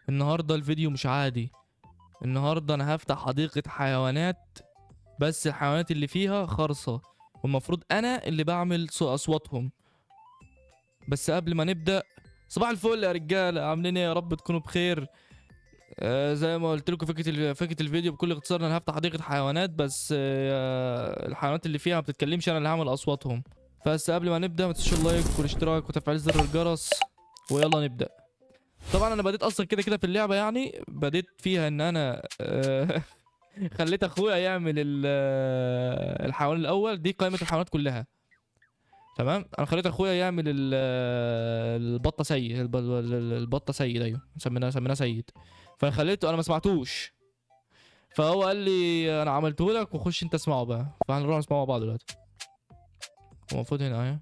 النهارده الفيديو مش عادي. النهارده انا هفتح حديقة حيوانات، بس الحيوانات اللي فيها خرصة، والمفروض انا اللي بعمل اصواتهم. بس قبل ما نبدأ، صباح الفل يا رجالة، عاملين ايه؟ يا رب تكونوا بخير. زي ما قلت لكم فكرة الفيديو بكل اختصار، انا هفتح حديقة حيوانات، بس الحيوانات اللي فيها ما بتتكلمش، انا اللي هعمل اصواتهم. بس قبل ما نبدأ، ما تنسوش اللايك والاشتراك وتفعيل زر الجرس، ويلا نبدأ. طبعا انا بديت اصلا كده في اللعبة، يعني بديت فيها ان انا خليت اخويا يعمل الحيوان الاول. دي قائمة الحيوانات كلها، تمام. انا خليت اخويا يعمل البطه سيد، البطه سيد، ايوه سميناه سيد. فانا خليته، انا ما سمعتوش، فهو قال لي انا عملته لك وخش انت اسمعه بقى. فهنروح نسمعه مع بعض دلوقتي. هو المفروض هنا اهي.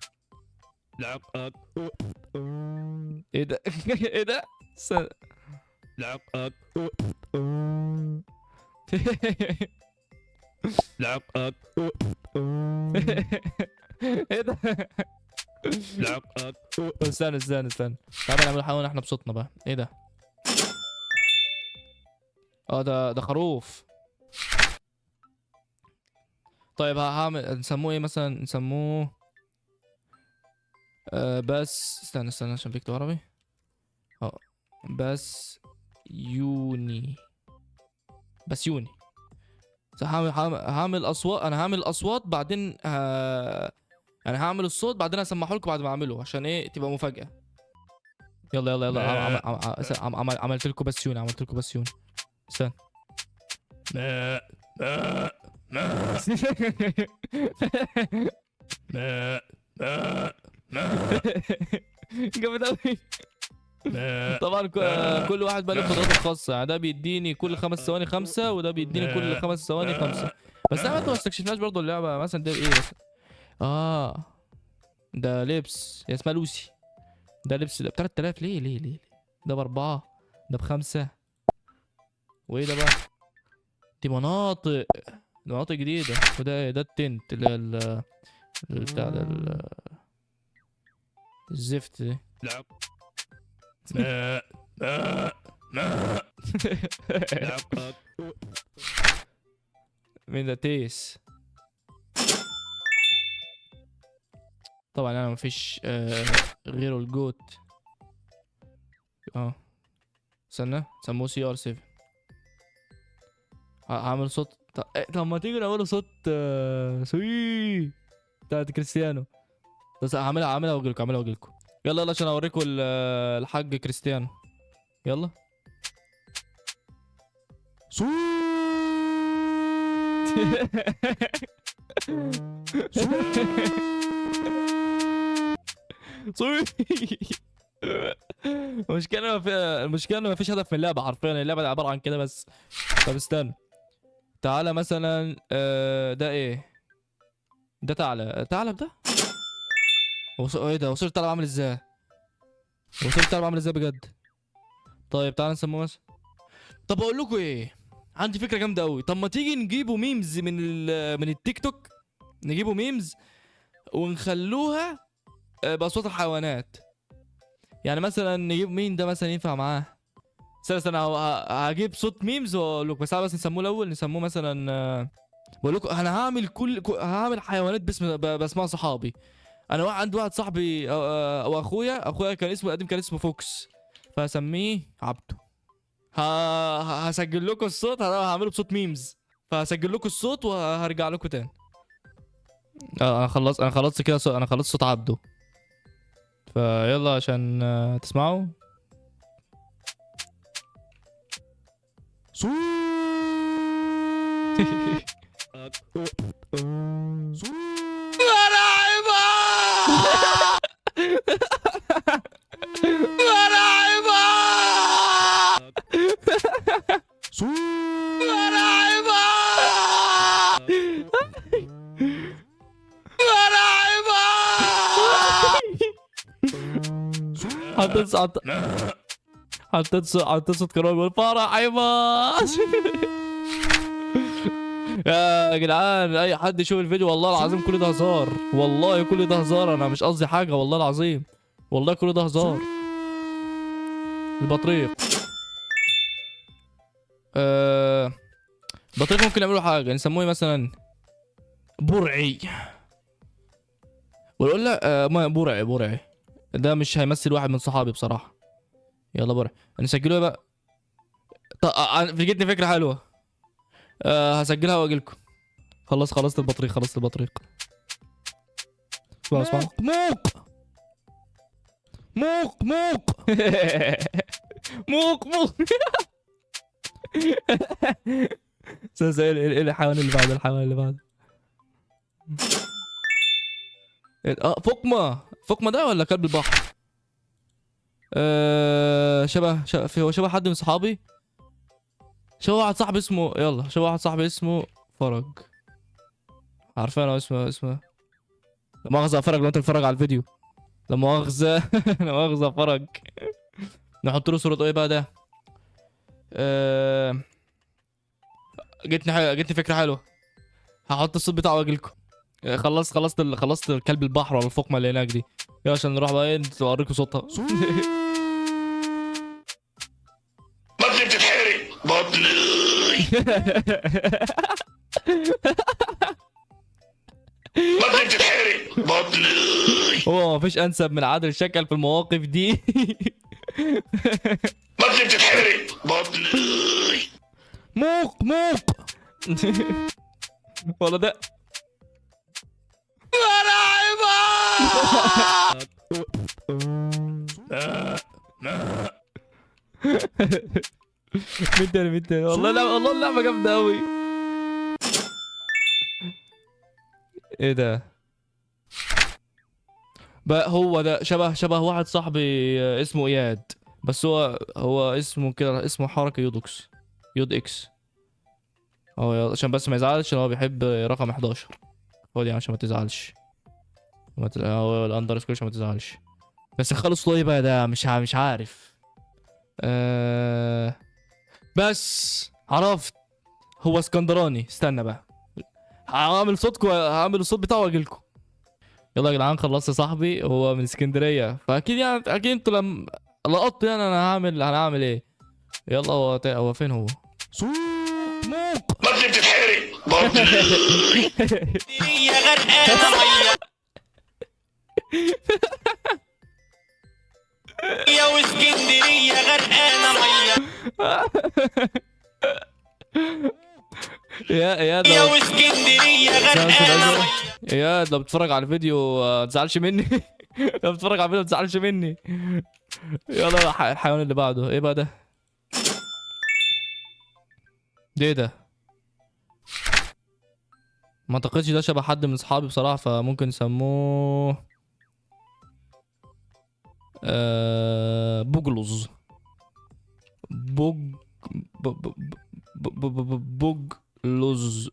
لعب ايه ده؟ ايه ده؟ لعب لعب ايه ده؟ لعب استنى تعالى نعمل حيوان احنا بصوتنا بقى. ايه ده؟ ده خروف. طيب هعمل، نسموه ايه مثلا؟ نسموه بس استنى عشان بيكتب عربي. بس يوني. بس يوني. هعمل اصوات، انا هعمل اصوات بعدين انا هعمل الصوت بعدين هسمعه لكم بعد ما اعمله، عشان ايه؟ تبقى مفاجأة. يلا عملت لكم بس يوني، استنى. جامد قوي. طبعا كل واحد بقى له قدراته الخاصة، يعني ده بيديني كل 5 ثواني 5، وده بيديني كل 5 ثواني 5. بس احنا ما استكشفناش برضه اللعبة. مثلا ده ايه مثلا؟ ده لبس، هي اسمها لوسي. ده لبس، ده ب3000. ليه؟ ده ب4، ده ب5. وايه ده بقى؟ دي مناطق جديدة. وده ايه؟ ده التنت اللي هي بتاع ده الزفت دي. لعب مين ده؟ تيس. طبعا انا مفيش غيره الجوت. استنى، سموه CR7. هعمل صوت. طب ما تيجي نعمله صوت سوي بتاعت كريستيانو. بس هعملها واجيلكم. يلا عشان اوريكم الحاج كريستيانو. يلا. سوي. سوي. المشكلة إن مفيش هدف من اللعبة حرفيا. اللعبة دي عبارة عن كده بس. طب استنى، تعالى مثلا ده ايه؟ ده ثعلب ده. ايه ده؟ وصلت ثعلب عامل ازاي؟ بجد؟ طيب تعالى نسموه مثلا. طب اقول لكم ايه، عندي فكرة جامدة قوي. طب ما تيجي نجيبوا ميمز من التيك توك، نجيبوا ميمز ونخلوها باصوات الحيوانات. يعني مثلا نجيب مين ده مثلا ينفع معاه؟ استنى هجيب صوت ميمز واقول لكم. بس نسموه الاول. نسموه مثلا بقول لكم انا هعمل هعمل حيوانات باسماء صحابي. انا عندي واحد صاحبي او اخويا كان اسمه القديم كان اسمه فوكس، فهسميه عبده. هسجل لكم الصوت، هعمله بصوت ميمز. فهسجل لكم الصوت وهرجع لكم تاني. انا خلصت كده انا خلصت صوت عبده. فيلا عشان تسمعوا. حطيت صوت كرامي بيقول فرح عباس. يا جدعان، اي حد يشوف الفيديو والله العظيم كل ده هزار. والله كل ده هزار، انا مش قصدي حاجه والله العظيم. والله كل ده هزار. البطريق. بطريق ممكن نعمله حاجه نسموه مثلا برعي، ويقول لا ما برعي ده مش هيمثل واحد من صحابي بصراحه. يلا برعي نسجله إيه بقى. في جتني فكره حلوه. هسجلها واجي لكم. خلصت البطريق اسمع موق موق ايه الحيوان اللي بعده فقمة ده ولا كلب البحر؟ هو شبه حد من صحابي. شبه واحد صاحبي اسمه فرج. عارفين انا اسمه لا مؤاخذة فرج لو انت بتتفرج على الفيديو. لا مؤاخذة لا مؤاخذة فرج. نحط له صورة ايه بقى ده؟ جتني فكرة حلوة. هحط الصوت بتاعه واجيلكم. خلصت كلب البحر ولا الفقمة اللي هناك دي. يلا عشان نروح بقى ايه اوريكم صوتها. بطني بتتحرق بطني. بطني بتتحرق بطني. هو مفيش انسب من عادل شكل في المواقف دي. بطني بتتحرق بطني. موق ولا ده مين تاني والله لا والله اللعبة جامدة أوي. ايه ده بقى؟ هو ده شبه واحد صاحبي اسمه اياد، بس هو اسمه كده، اسمه حركة يود اكس. هو عشان بس ما يزعلش هو بيحب رقم 11. هو دي عشان ما تزعلش. هو الاندرسكور عشان ما تزعلش. بس خلص له ايه بقى ده؟ مش عارف. بس عرفت هو اسكندراني. استنى بقى هعمل الصوت بتاعه واجيلكم. يلا يا جدعان خلصت يا صاحبي. هو من اسكندريه فاكيد يعني اكيد انتوا لما لقطتوا يعني هنعمل ايه. يلا هو فين هو؟ موق بطني بتتحرق بطني. يا غرقانة مية يا واسكندرية غرقانة مية يا يا واسكندرية غرقانة مية. يا لو بتتفرج على الفيديو ما تزعلش مني. لو بتتفرج على الفيديو ما تزعلش مني. يلا الحيوان اللي بعده ايه بقى ده؟ ايه ده؟ ما اعتقدش ده شبه حد من اصحابي بصراحة، فممكن نسموه بوجلوز. بوجلوز.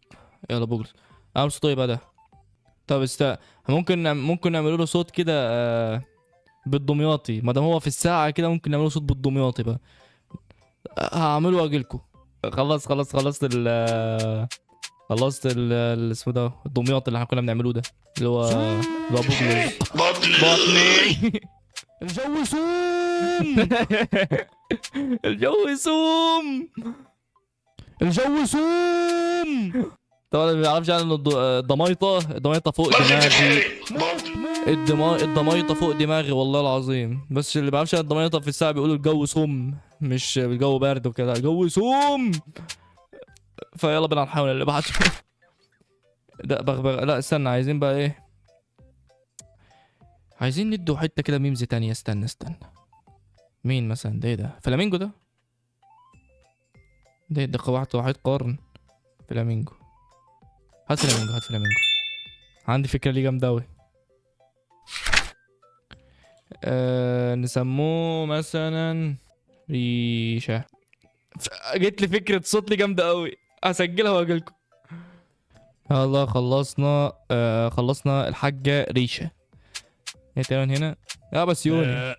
يلا بوجلوز. اعمل صوت ايه بقى ده؟ طب ممكن نعمل له صوت كده بالدمياطي. ما دام هو في الساعة كده ممكن نعمل له صوت بالدمياطي بقى. هعمله واجيلكم. خلصت اسمه ده الدمياط اللي احنا كنا بنعمله ده اللي هو بوجلوز. بطني الجو سوم. الجو سوم. طبعا اللي ما بيعرفش يعني انه الضمايطه فوق دماغي. الضمايطه فوق دماغي والله العظيم. بس اللي ما بيعرفش يعني الضمايطه في الساعه بيقولوا الجو سوم، مش الجو برد وكده. الجو سوم. فيلا بينا نحاول اللي بعده. ده بغبغ. لا استنى عايزين بقى ايه؟ عايزين ندوا حته كده ميمز تانية. استنى مين مثلا؟ ده ايه ده؟ فلامينجو ده واحد قرن. فلامينجو. هات فلامينجو. عندي فكرة ليه جامدة اوي. نسموه مثلا ريشة. جت لي فكرة صوت لي جامدة اوي. هسجلها واجيلكم. يلا خلصنا الحاجة ريشة. ايه تاني هنا؟ يا بسيوني.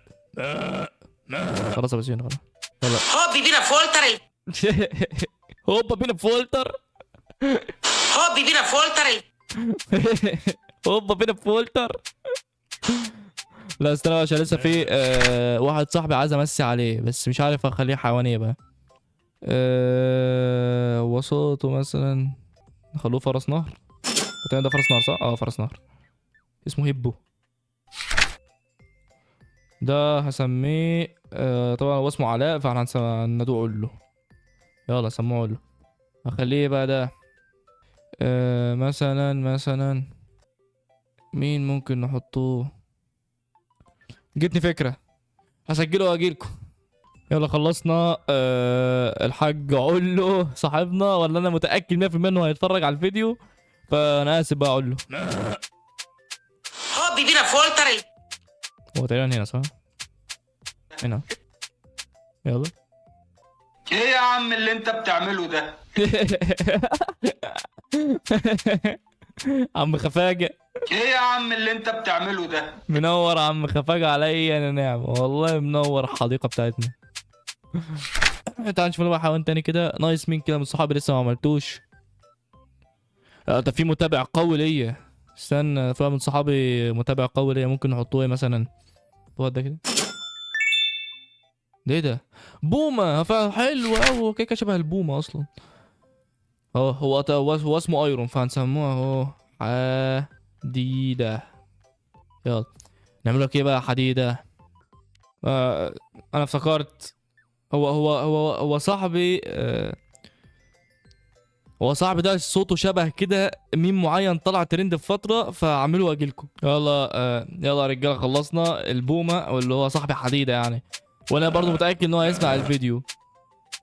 خلاص يا بسيوني خلاص. يلا هوبي بينا فولتر هوبا بينا فولتر. هوبي بينا فولتر هوبا بينا فولتر. لا استنى عشان لسه في واحد صاحبي عايز امسي عليه بس مش عارف اخليه حيوانية بقى. وسطه مثلا نخلوه فرس نهر. التاني ده فرس نهر صح؟ اه فرس نهر. اسمه هيبو. ده هسميه طبعا هو اسمه علاء فاحنا هندوه له. يلا سموه له. هخليه بقى ده مثلا مين ممكن نحطوه؟ جتني فكرة هسجله واجيلكم. يلا خلصنا. الحاج علو صاحبنا ولا انا متأكد 100% انه هيتفرج على الفيديو، فانا اسف بقى علو. هو بيبينا فولتر هو تقريبا هنا صح؟ هنا. يلا. ايه يا عم اللي انت بتعمله ده؟ عم خفاجة ايه يا عم اللي انت بتعمله ده؟ منور. عم خفاجة عليا انا نعمة والله، منور الحديقة بتاعتنا. تعال نشوف بقى حيوان تاني كده نايس. مين كده من صحابي لسه ما عملتوش؟ ده في متابع قوي ليا. استنى في من صحابي متابع قوي ليا ممكن نحطوه ايه مثلا؟ هو ده كده. ده ايه ده؟ بومة. حلو قوي كده شبه البومة اصلا. هو اسمه ايرون فهنسموه اهو حديدة. يلا نعمل لك ايه بقى حديدة؟ انا افتكرت هو صاحبي. هو صاحبي ده صوته شبه كده ميم معين طلع ترند في فترة فاعملوا واجيلكم. يلا يلا يا رجاله خلصنا البومة او اللي هو صاحبي حديدة يعني، وانا برضو متأكد ان هو هيسمع الفيديو.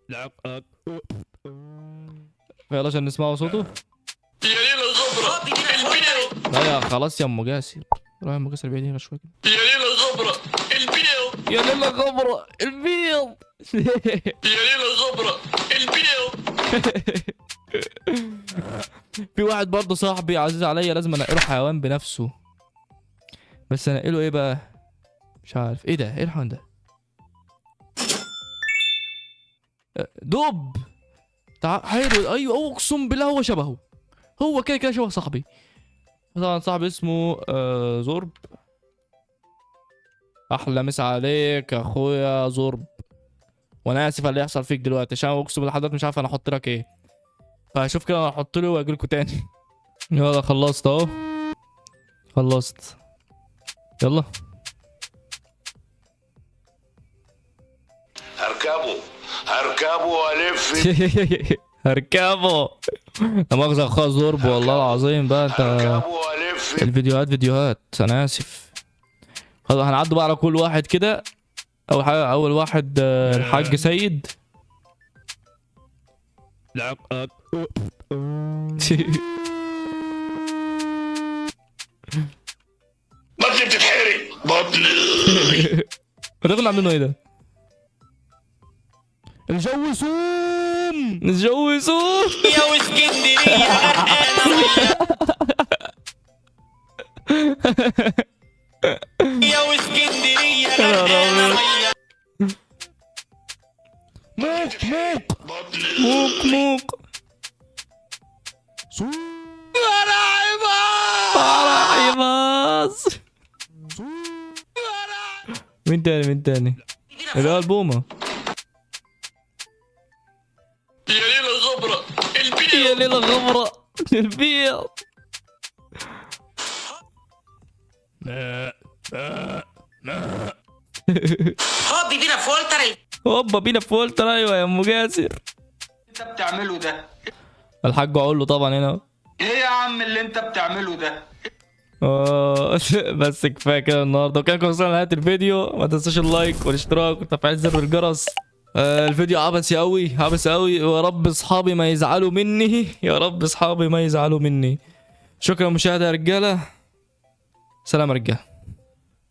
لعب. يلا عشان نسمعوا صوته. هو بيبينا فولتر لا يا خلاص يا ام جاسر. روح يا ام جاسر بعيد هنا شوية كده. يا ليلة الغبرة البيض يا ليلة غبرة البيض. يا ليلة الغبرة البيض. في واحد برضه صاحبي عزيز عليا لازم انقله حيوان بنفسه، بس انقله ايه بقى؟ مش عارف ايه ده. ايه الحيوان ده؟ دب. حلو ايوه اقسم بالله هو شبهه. هو كده كده شبه صاحبي. طبعا صاحبي اسمه زورب. احلى مسا عليك يا اخويا زورب. وانا اسف على اللي يحصل فيك دلوقتي عشان اقسم بالله حضرتك مش عارف انا احط لك ايه، فهشوف كده انا هحط له واجي لكم تاني. يلا خلصت اهو. خلصت. يلا هركبه والف. هركبه. لا مؤاخذة يا اخويا زورب والله العظيم بقى انت. هركبه والف. الفيديوهات انا اسف. خلاص هنعدوا بقى على كل واحد كده. اول حاجه اول واحد الحاج سيد. لعب. بطني بتتحرق بطني. الراجل عاملينه ايه ده؟ الجو سوم. الجو سوم. يا واسكندرية غرقانة مية يا واسكندرية غرقانة مية موك موك بطني. موك موك. سوم. باص. مين تاني؟ اللي هو البومة. يا ليلة الغبرة البيض. يا ليلة غمرة البيض. هو بيبينا فولتر هوبا بينا فولتر. ايوه يا ام جاسر. انت بتعمله ده؟ الحاج اقول له طبعا هنا. ايه يا عم اللي انت بتعمله ده؟ بس كفايه كده النهارده. وكان وصلنا لنهايه الفيديو. ما تنساش اللايك والاشتراك وتفعيل زر الجرس. الفيديو عبثي قوي عبثي قوي، ويا رب اصحابي ما يزعلوا مني. يا رب اصحابي ما يزعلوا مني. شكرا للمشاهده يا رجاله. سلام يا رجاله.